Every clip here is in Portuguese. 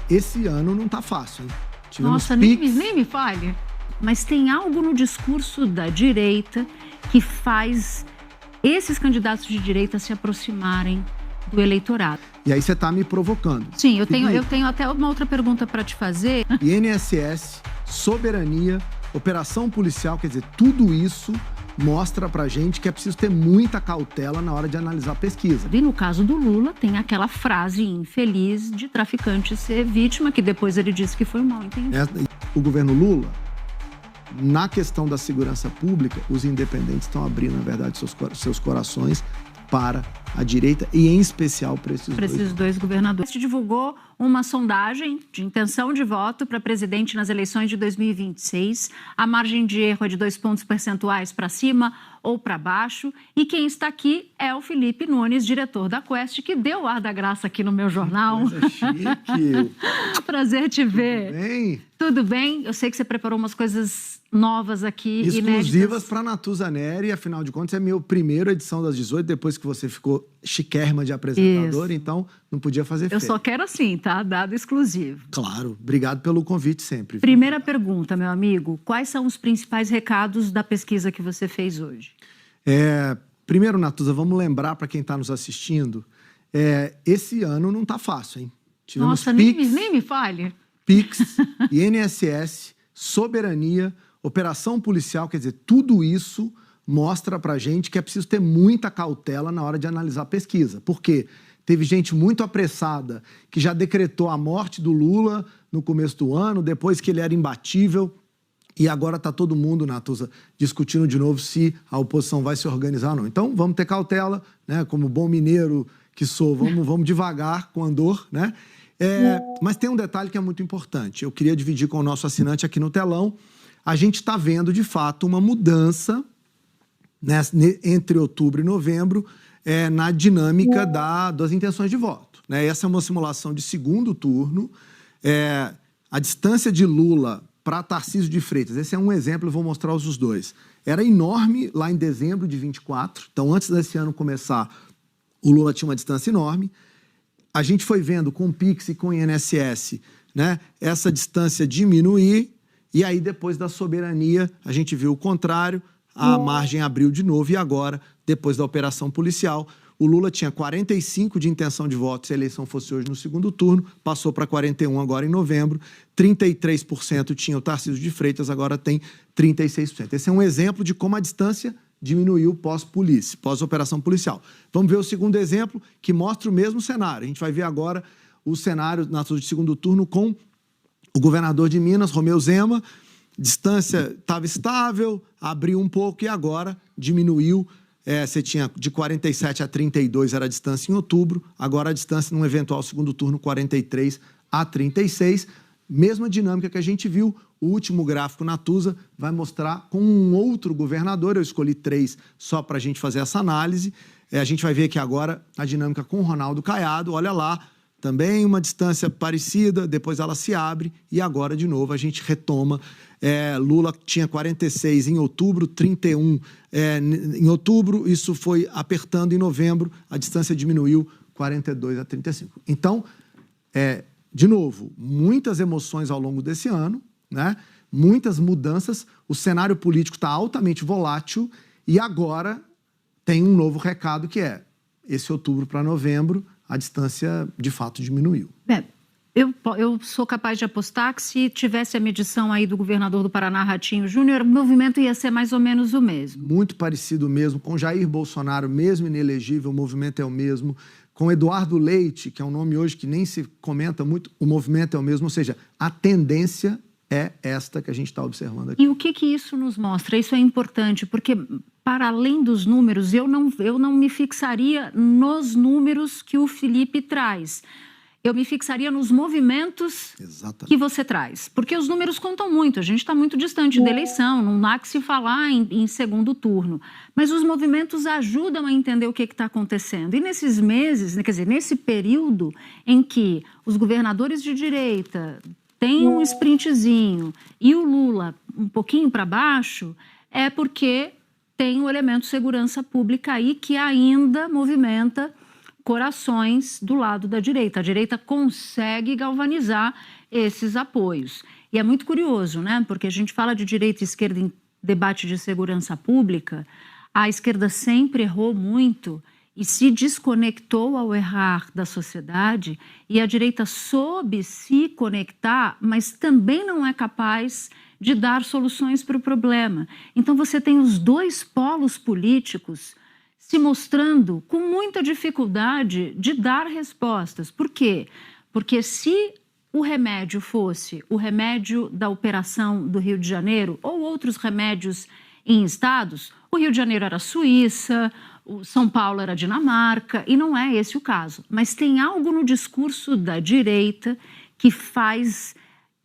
Esse ano não tá fácil, hein? Nossa, nem me fale. Mas tem algo no discurso da direita que faz esses candidatos de direita se aproximarem do eleitorado. E aí você tá me provocando. Sim, eu tenho até uma outra pergunta para te fazer. INSS, soberania, operação policial, quer dizer, tudo isso mostra pra gente que é preciso ter muita cautela na hora de analisar a pesquisa. E no caso do Lula, tem aquela frase infeliz de traficante ser vítima, que depois ele disse que foi mal entendido. O governo Lula, na questão da segurança pública, os independentes estão abrindo, na verdade, seus corações para a direita e, em especial, para esses dois governadores. A gente divulgou uma sondagem de intenção de voto para presidente nas eleições de 2026. A margem de erro é de 2 pontos percentuais para cima ou para baixo. E quem está aqui é o Felipe Nunes, diretor da Quest, que deu o ar da graça aqui no meu jornal. Coisa chique. Prazer te ver. Tudo bem? Tudo bem? Eu sei que você preparou umas coisas novas aqui. Exclusivas para Natuza Neri, afinal de contas é minha primeira edição das 18, depois que você ficou chiquérrima de apresentadora, então não podia fazer feio. Eu só quero assim, tá? Dado exclusivo. Claro, obrigado pelo convite sempre. Primeira pergunta, meu amigo, quais são os principais recados da pesquisa que você fez hoje? Primeiro, Natuza, vamos lembrar para quem está nos assistindo, esse ano não tá fácil, hein? Tivemos Nossa, nem me fale. PIX, INSS, soberania, operação policial, quer dizer, tudo isso mostra pra gente que é preciso ter muita cautela na hora de analisar a pesquisa. Por quê? Teve gente muito apressada que já decretou a morte do Lula no começo do ano, depois que ele era imbatível, e agora está todo mundo, Natuza, discutindo de novo se a oposição vai se organizar ou não. Então, vamos ter cautela, né? Como bom mineiro que sou, vamos devagar com andor, né? Mas tem um detalhe que é muito importante. Eu queria dividir com o nosso assinante aqui no telão. A gente está vendo, de fato, uma mudança, né, entre outubro e novembro na dinâmica das intenções de voto, né? Essa é uma simulação de segundo turno. A distância de Lula para Tarcísio de Freitas, esse é um exemplo, eu vou mostrar os dois. Era enorme lá em dezembro de 24, então antes desse ano começar, o Lula tinha uma distância enorme. A gente foi vendo com o PIX e com o INSS, né, essa distância diminuir, e aí depois da soberania a gente viu o contrário, a margem abriu de novo, e agora, depois da operação policial, o Lula tinha 45 de intenção de voto se a eleição fosse hoje no segundo turno, passou para 41 agora em novembro, 33% tinha o Tarcísio de Freitas, agora tem 36%. Esse é um exemplo de como a distância diminuiu pós-polícia, pós-operação policial. Vamos ver o segundo exemplo, que mostra o mesmo cenário. A gente vai ver agora o cenário na de segundo turno com o governador de Minas, Romeu Zema. Distância estava estável, abriu um pouco e agora diminuiu. Você tinha de 47 a 32 era a distância em outubro, agora a distância num eventual segundo turno 43 a 36. Mesma dinâmica que a gente viu, o último gráfico Natuza vai mostrar com um outro governador, eu escolhi 3 só para a gente fazer essa análise. A gente vai ver aqui agora a dinâmica com o Ronaldo Caiado, olha lá, também uma distância parecida, depois ela se abre e agora de novo a gente retoma. Lula tinha 46 em outubro, 31 em outubro, isso foi apertando em novembro, a distância diminuiu 42 a 35. Então, de novo, muitas emoções ao longo desse ano, né? Muitas mudanças, o cenário político está altamente volátil e agora tem um novo recado que esse outubro para novembro, a distância de fato diminuiu. Eu sou capaz de apostar que se tivesse a medição aí do governador do Paraná, Ratinho Júnior, o movimento ia ser mais ou menos o mesmo. Muito parecido mesmo, com Jair Bolsonaro, mesmo inelegível, o movimento é o mesmo. Com Eduardo Leite, que é um nome hoje que nem se comenta muito, o movimento é o mesmo, ou seja, a tendência é esta que a gente está observando aqui. E o que isso nos mostra? Isso é importante, porque para além dos números, eu não me fixaria nos números que o Felipe traz. Eu me fixaria nos movimentos que você traz. Porque os números contam muito, a gente está muito distante da eleição, não dá que se falar em segundo turno. Mas os movimentos ajudam a entender o que está acontecendo. E nesses meses, quer dizer, nesse período em que os governadores de direita têm um sprintzinho e o Lula um pouquinho para baixo, é porque tem o elemento segurança pública aí que ainda movimenta corações do lado da direita. A direita consegue galvanizar esses apoios. E é muito curioso, né? Porque a gente fala de direita e esquerda em debate de segurança pública, a esquerda sempre errou muito e se desconectou ao errar da sociedade, e a direita soube se conectar, mas também não é capaz de dar soluções para o problema. Então você tem os dois polos políticos se mostrando com muita dificuldade de dar respostas. Por quê? Porque se o remédio fosse o remédio da operação do Rio de Janeiro ou outros remédios em estados, o Rio de Janeiro era a Suíça, o São Paulo era a Dinamarca, e não é esse o caso. Mas tem algo no discurso da direita que faz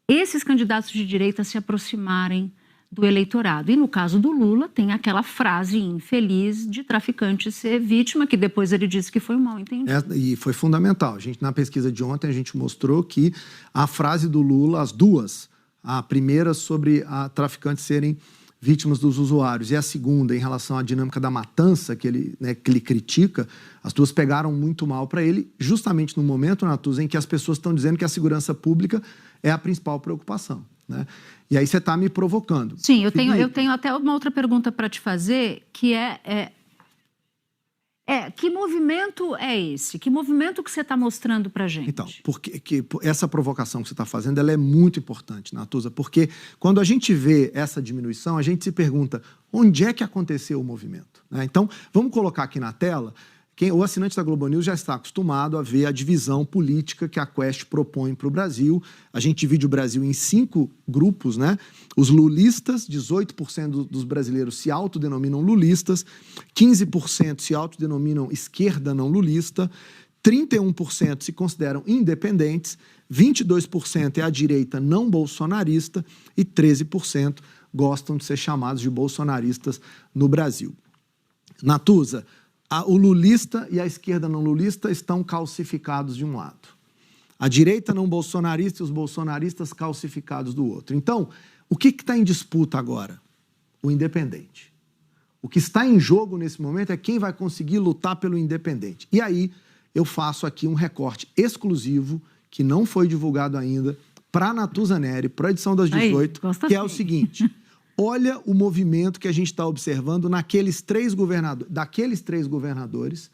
esses candidatos de direita se aproximarem do eleitorado. E no caso do Lula, tem aquela frase infeliz de traficante ser vítima, que depois ele disse que foi um mal entendido. E foi fundamental. Na pesquisa de ontem, a gente mostrou que a frase do Lula, as duas, a primeira sobre a traficantes serem vítimas dos usuários e a segunda em relação à dinâmica da matança que ele critica, as duas pegaram muito mal para ele, justamente no momento, Natuza, em que as pessoas estão dizendo que a segurança pública é a principal preocupação, né? E aí você está me provocando. Sim, eu tenho até uma outra pergunta para te fazer, que que movimento é esse? Que movimento que você está mostrando para a gente? Então, essa provocação que você está fazendo, ela é muito importante, Natuza, porque quando a gente vê essa diminuição, a gente se pergunta onde é que aconteceu o movimento, né? Então, vamos colocar aqui na tela. O assinante da Globo News já está acostumado a ver a divisão política que a Quest propõe para o Brasil. A gente divide o Brasil em 5 grupos, né? Os lulistas, 18% dos brasileiros se autodenominam lulistas, 15% se autodenominam esquerda não lulista, 31% se consideram independentes, 22% é a direita não bolsonarista e 13% gostam de ser chamados de bolsonaristas no Brasil. Natuza, o lulista e a esquerda não lulista estão calcificados de um lado. A direita não bolsonarista e os bolsonaristas calcificados do outro. Então, o que está em disputa agora? O independente. O que está em jogo nesse momento é quem vai conseguir lutar pelo independente. E aí, eu faço aqui um recorte exclusivo, que não foi divulgado ainda, para a Natuza Neri, para a edição das 18, que é o seguinte: olha o movimento que a gente está observando daqueles três governadores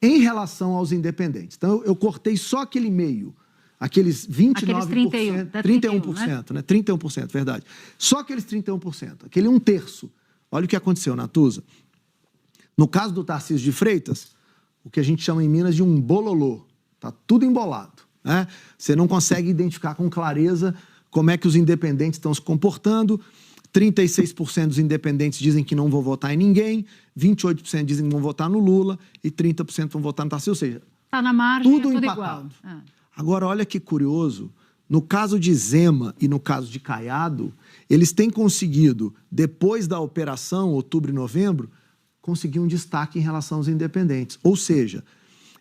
em relação aos independentes. Então, eu cortei só aquele meio, aqueles 29%, 31%, né? 31%, verdade. Só aqueles 31%, aquele 1/3. Olha o que aconteceu, Natuza. No caso do Tarcísio de Freitas, o que a gente chama em Minas de um bololô. Está tudo embolado, né? Você não consegue identificar com clareza como é que os independentes estão se comportando. 36% dos independentes dizem que não vão votar em ninguém, 28% dizem que vão votar no Lula e 30% vão votar no Tarcísio. Ou seja, está na margem, tudo tudo empatado. Igual. Agora, olha que curioso, no caso de Zema e no caso de Caiado, eles têm conseguido, depois da operação, outubro e novembro, conseguir um destaque em relação aos independentes. Ou seja,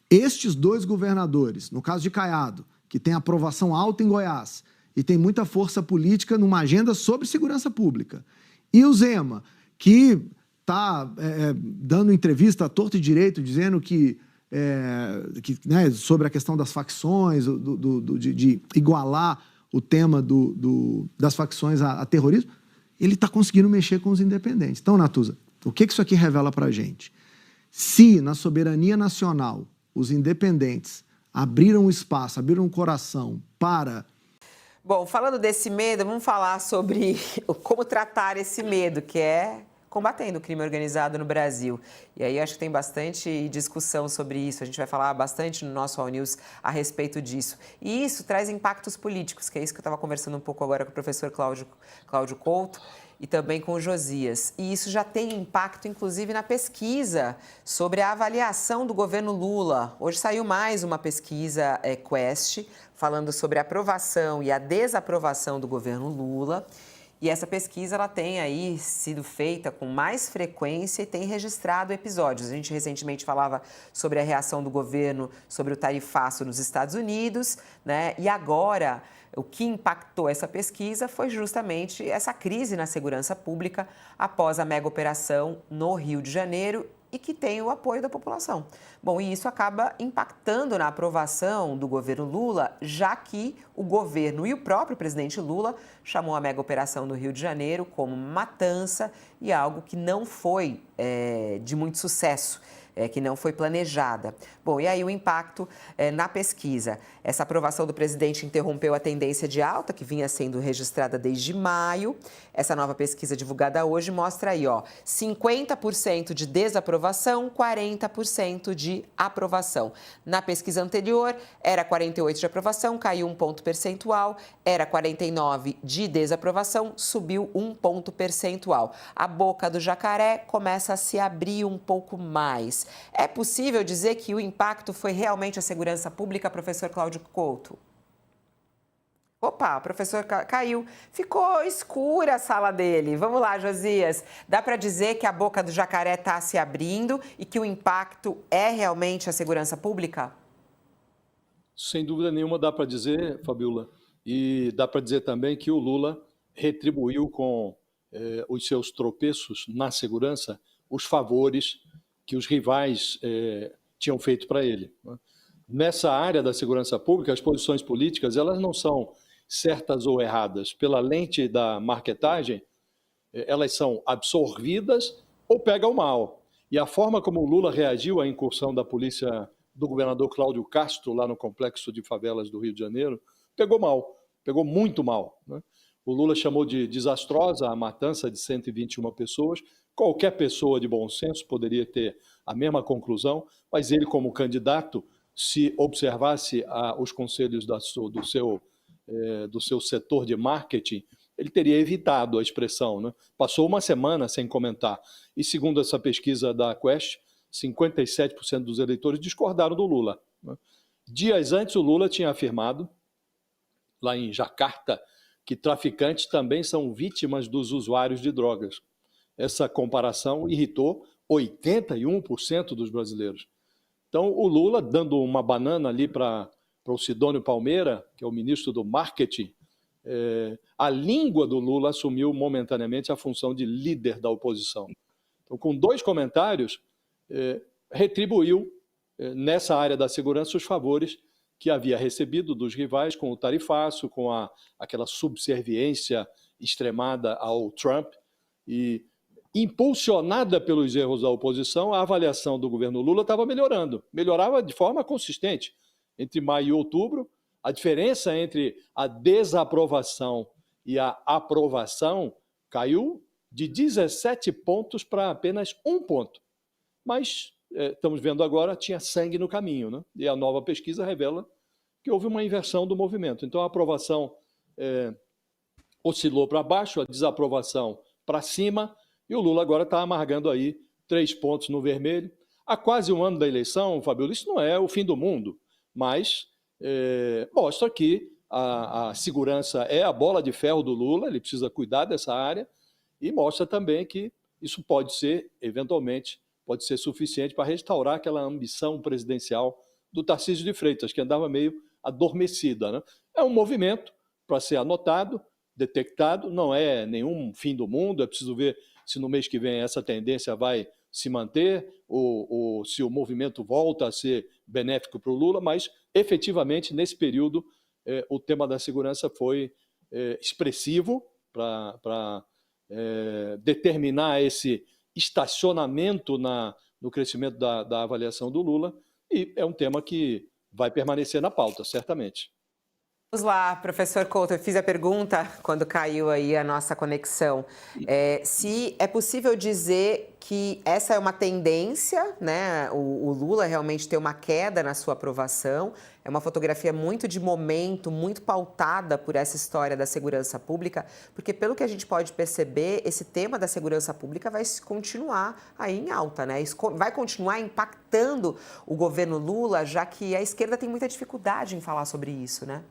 estes dois governadores, no caso de Caiado, que tem aprovação alta em Goiás, e tem muita força política numa agenda sobre segurança pública. E o Zema, que está dando entrevista à torto e direito, dizendo né, sobre a questão das facções, de igualar o tema das facções a terrorismo, ele está conseguindo mexer com os independentes. Então, Natuza, o que isso aqui revela para a gente? Se na soberania nacional os independentes abriram espaço, abriram o coração para... Bom, falando desse medo, vamos falar sobre como tratar esse medo, que é combatendo o crime organizado no Brasil. E aí acho que tem bastante discussão sobre isso, a gente vai falar bastante no nosso All News a respeito disso. E isso traz impactos políticos, que é isso que eu estava conversando um pouco agora com o professor Cláudio Couto e também com o Josias. E isso já tem impacto, inclusive, na pesquisa sobre a avaliação do governo Lula. Hoje saiu mais uma pesquisa Quest, falando sobre a aprovação e a desaprovação do governo Lula. E essa pesquisa ela tem aí sido feita com mais frequência e tem registrado episódios. A gente recentemente falava sobre a reação do governo sobre o tarifaço nos Estados Unidos, né? E agora, o que impactou essa pesquisa foi justamente essa crise na segurança pública após a mega operação no Rio de Janeiro e que tem o apoio da população. Bom, e isso acaba impactando na aprovação do governo Lula, já que o governo e o próprio presidente Lula chamou a mega operação do Rio de Janeiro como matança e algo que não foi de muito sucesso. Que não foi planejada. Bom, e aí o impacto na pesquisa. Essa aprovação do presidente interrompeu a tendência de alta, que vinha sendo registrada desde maio. Essa nova pesquisa divulgada hoje mostra aí, 50% de desaprovação, 40% de aprovação. Na pesquisa anterior, era 48% de aprovação, caiu 1 ponto percentual, era 49% de desaprovação, subiu 1 ponto percentual. A boca do jacaré começa a se abrir um pouco mais. É possível dizer que o impacto foi realmente a segurança pública, professor Cláudio Couto? Opa, o professor caiu. Ficou escura a sala dele. Vamos lá, Josias. Dá para dizer que a boca do jacaré está se abrindo e que o impacto é realmente a segurança pública? Sem dúvida nenhuma dá para dizer, Fabiola. E dá para dizer também que o Lula retribuiu com os seus tropeços na segurança os favores que os rivais tinham feito para ele. Nessa área da segurança pública, as posições políticas elas não são certas ou erradas. Pela lente da marketagem, elas são absorvidas ou pegam mal. E a forma como o Lula reagiu à incursão da polícia do governador Cláudio Castro, lá no complexo de favelas do Rio de Janeiro, pegou mal, pegou muito mal, né? O Lula chamou de desastrosa a matança de 121 pessoas. Qualquer pessoa de bom senso poderia ter a mesma conclusão, mas ele, como candidato, se observasse os conselhos do seu setor de marketing, ele teria evitado a expressão, né? Passou uma semana sem comentar. E, segundo essa pesquisa da Quest, 57% dos eleitores discordaram do Lula, né? Dias antes, o Lula tinha afirmado, lá em Jacarta, que traficantes também são vítimas dos usuários de drogas. Essa comparação irritou 81% dos brasileiros. Então, o Lula, dando uma banana ali para o Sidônio Palmeira, que é o ministro do marketing, a língua do Lula assumiu momentaneamente a função de líder da oposição. Então, com 2 comentários, retribuiu nessa área da segurança os favores que havia recebido dos rivais com o tarifaço, com aquela subserviência extremada ao Trump. E, impulsionada pelos erros da oposição, a avaliação do governo Lula estava melhorando. Melhorava de forma consistente. Entre maio e outubro, a diferença entre a desaprovação e a aprovação caiu de 17 pontos para apenas 1 ponto. Mas estamos vendo agora, tinha sangue no caminho, né? E a nova pesquisa revela que houve uma inversão do movimento. Então, a aprovação oscilou para baixo, a desaprovação para cima, e o Lula agora está amargando aí 3 pontos no vermelho. Há quase um ano da eleição, Fabiola, isso não é o fim do mundo, mas mostra que a segurança é a bola de ferro do Lula, ele precisa cuidar dessa área, e mostra também que isso pode ser, eventualmente, pode ser suficiente para restaurar aquela ambição presidencial do Tarcísio de Freitas, que andava meio adormecida, né? É um movimento para ser anotado, detectado, não é nenhum fim do mundo, é preciso ver se no mês que vem essa tendência vai se manter ou se o movimento volta a ser benéfico para o Lula, mas efetivamente nesse período o tema da segurança foi expressivo para determinar esse estacionamento no crescimento da avaliação do Lula, e é um tema que vai permanecer na pauta, certamente. Vamos lá, professor Couto, eu fiz a pergunta quando caiu aí a nossa conexão. Se é possível dizer que essa é uma tendência, né? O Lula realmente ter uma queda na sua aprovação. É uma fotografia muito de momento, muito pautada por essa história da segurança pública, porque pelo que a gente pode perceber, esse tema da segurança pública vai continuar aí em alta, né? Isso vai continuar impactando o governo Lula, já que a esquerda tem muita dificuldade em falar sobre isso, né?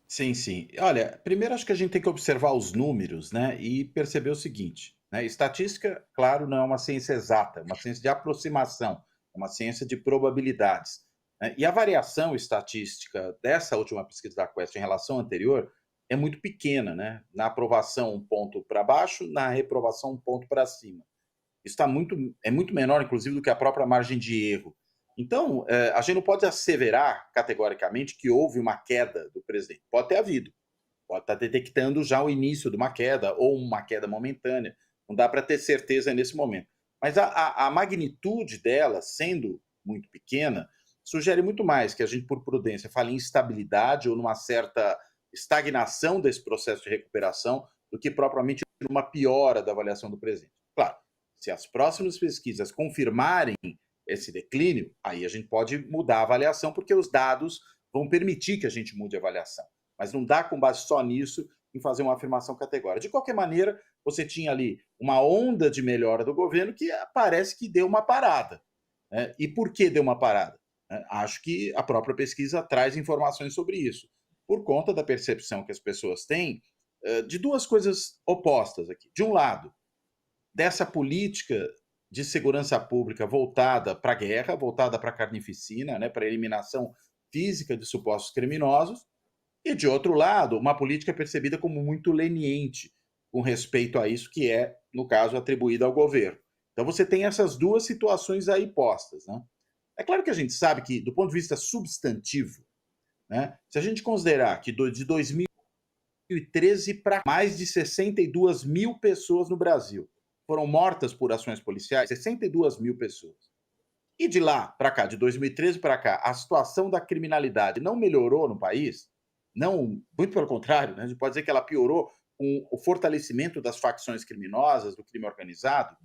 Sim, sim. Olha, primeiro acho que a gente tem que observar os números, né, e perceber o seguinte, né, estatística, claro, não é uma ciência exata, é uma ciência de aproximação, é uma ciência de probabilidades, né, e a variação estatística dessa última pesquisa da Quest em relação à anterior é muito pequena, né, na aprovação 1 ponto para baixo, na reprovação 1 ponto para cima. Isso é muito menor, inclusive, do que a própria margem de erro. Então, a gente não pode asseverar categoricamente que houve uma queda do presidente. Pode ter havido. Pode estar detectando já o início de uma queda ou uma queda momentânea. Não dá para ter certeza nesse momento. Mas a magnitude dela, sendo muito pequena, sugere muito mais que a gente, por prudência, fale em instabilidade ou numa certa estagnação desse processo de recuperação do que propriamente numa piora da avaliação do presidente. Claro, se as próximas pesquisas confirmarem esse declínio, aí a gente pode mudar a avaliação, porque os dados vão permitir que a gente mude a avaliação. Mas não dá, com base só nisso, em fazer uma afirmação categórica. De qualquer maneira, você tinha ali uma onda de melhora do governo que parece que deu uma parada. Né? E por que deu uma parada? Acho que a própria pesquisa traz informações sobre isso, por conta da percepção que as pessoas têm de duas coisas opostas aqui. De um lado, dessa política de segurança pública voltada para a guerra, voltada para a carnificina, né, para a eliminação física de supostos criminosos, e, de outro lado, uma política percebida como muito leniente com respeito a isso que é, no caso, atribuído ao governo. Então você tem essas duas situações aí postas. Né? É claro que a gente sabe que, do ponto de vista substantivo, né, se a gente considerar que de 2013 para mais de 62 mil pessoas no Brasil foram mortas por ações policiais, 62 mil pessoas. E de lá para cá, de 2013 para cá, a situação da criminalidade não melhorou no país, não, muito pelo contrário, né? A gente pode dizer que ela piorou com o fortalecimento das facções criminosas, do crime organizado.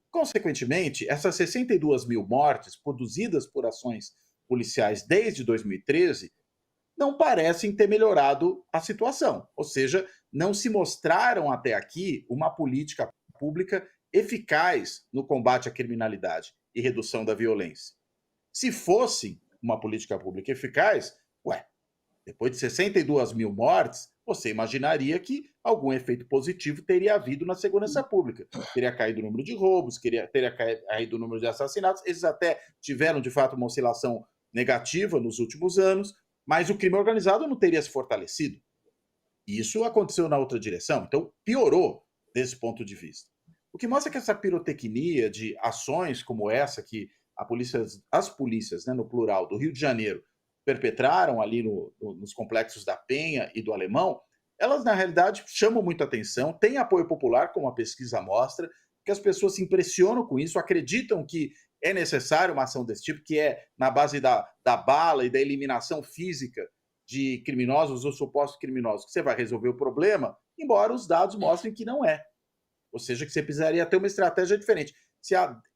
Consequentemente, essas 62 mil mortes produzidas por ações policiais desde 2013 não parecem ter melhorado a situação. Ou seja, não se mostraram até aqui uma política pública eficaz no combate à criminalidade e redução da violência. Se fosse uma política pública eficaz, depois de 62 mil mortes, você imaginaria que algum efeito positivo teria havido na segurança pública. Teria caído o número de roubos, teria caído o número de assassinatos. Eles até tiveram, de fato, uma oscilação negativa nos últimos anos, mas o crime organizado não teria se fortalecido. E isso aconteceu na outra direção. Então, piorou desse ponto de vista. O que mostra que essa pirotecnia de ações como essa que as polícias, né, no plural, do Rio de Janeiro, perpetraram ali nos complexos da Penha e do Alemão, elas, na realidade, chamam muita atenção, têm apoio popular, como a pesquisa mostra, que as pessoas se impressionam com isso, acreditam que é necessário uma ação desse tipo, que é na base da bala e da eliminação física de criminosos ou supostos criminosos, que você vai resolver o problema, embora os dados mostrem que não é. Ou seja, que você precisaria ter uma estratégia diferente.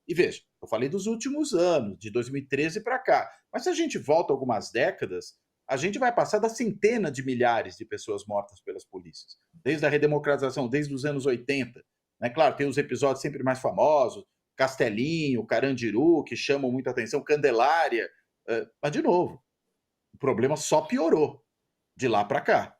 E veja, eu falei dos últimos anos, de 2013 para cá, mas se a gente volta algumas décadas, a gente vai passar da centena de milhares de pessoas mortas pelas polícias, desde a redemocratização, desde os anos 80. Né? Claro, tem os episódios sempre mais famosos, Castelinho, Carandiru, que chamam muita atenção, Candelária, mas, de novo, o problema só piorou de lá para cá.